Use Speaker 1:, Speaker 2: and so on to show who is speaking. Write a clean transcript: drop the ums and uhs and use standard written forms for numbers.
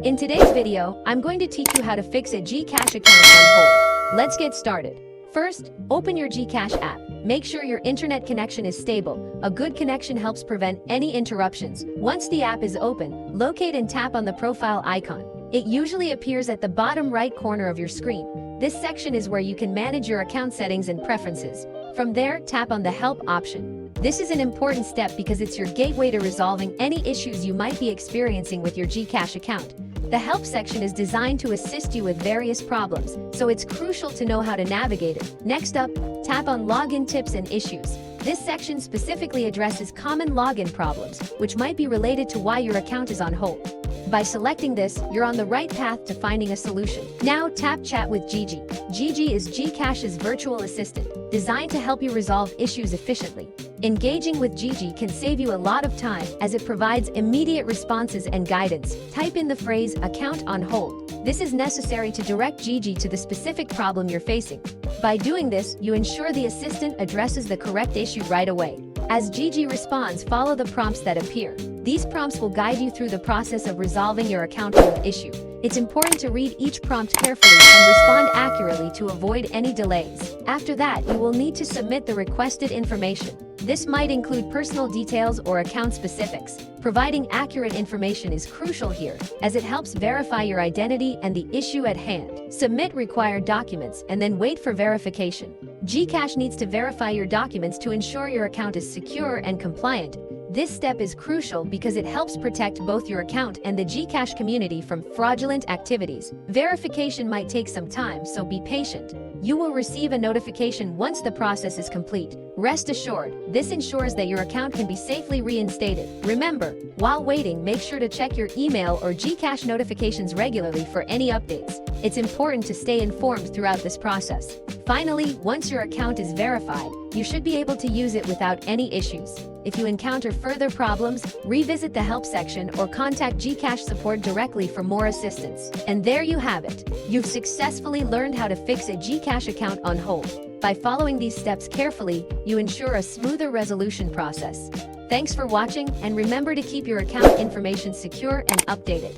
Speaker 1: In today's video, I'm going to teach you how to fix a GCash account on hold. Let's get started. First, open your GCash app. Make sure your internet connection is stable. A good connection helps prevent any interruptions. Once the app is open, locate and tap on the profile icon. It usually appears at the bottom right corner of your screen. This section is where you can manage your account settings and preferences. From there, tap on the Help option. This is an important step because it's your gateway to resolving any issues you might be experiencing with your GCash account. The Help section is designed to assist you with various problems, so it's crucial to know how to navigate it. Next up, tap on Login Tips and Issues. This section specifically addresses common login problems, which might be related to why your account is on hold. By selecting this, you're on the right path to finding a solution. Now tap Chat with Gigi. Gigi is GCash's virtual assistant, designed to help you resolve issues efficiently. Engaging with Gigi can save you a lot of time as it provides immediate responses and guidance. Type in the phrase "account on hold." This is necessary to direct Gigi to the specific problem you're facing. By doing this, you ensure the assistant addresses the correct issue right away. As Gigi responds, follow the prompts that appear. These prompts will guide you through the process of resolving your account hold issue. It's important to read each prompt carefully and respond accurately to avoid any delays. After that, you will need to submit the requested information. This might include personal details or account specifics. Providing accurate information is crucial here, as it helps verify your identity and the issue at hand. Submit required documents and then wait for verification. GCash needs to verify your documents to ensure your account is secure and compliant. This step is crucial because it helps protect both your account and the GCash community from fraudulent activities. Verification might take some time, so be patient. You will receive a notification once the process is complete. Rest assured, this ensures that your account can be safely reinstated. Remember, while waiting, make sure to check your email or GCash notifications regularly for any updates. It's important to stay informed throughout this process. Finally, once your account is verified, you should be able to use it without any issues. If you encounter further problems, revisit the Help section or contact GCash support directly for more assistance. And there you have it. You've successfully learned how to fix a GCash account on hold. By following these steps carefully, you ensure a smoother resolution process. Thanks for watching, and remember to keep your account information secure and updated.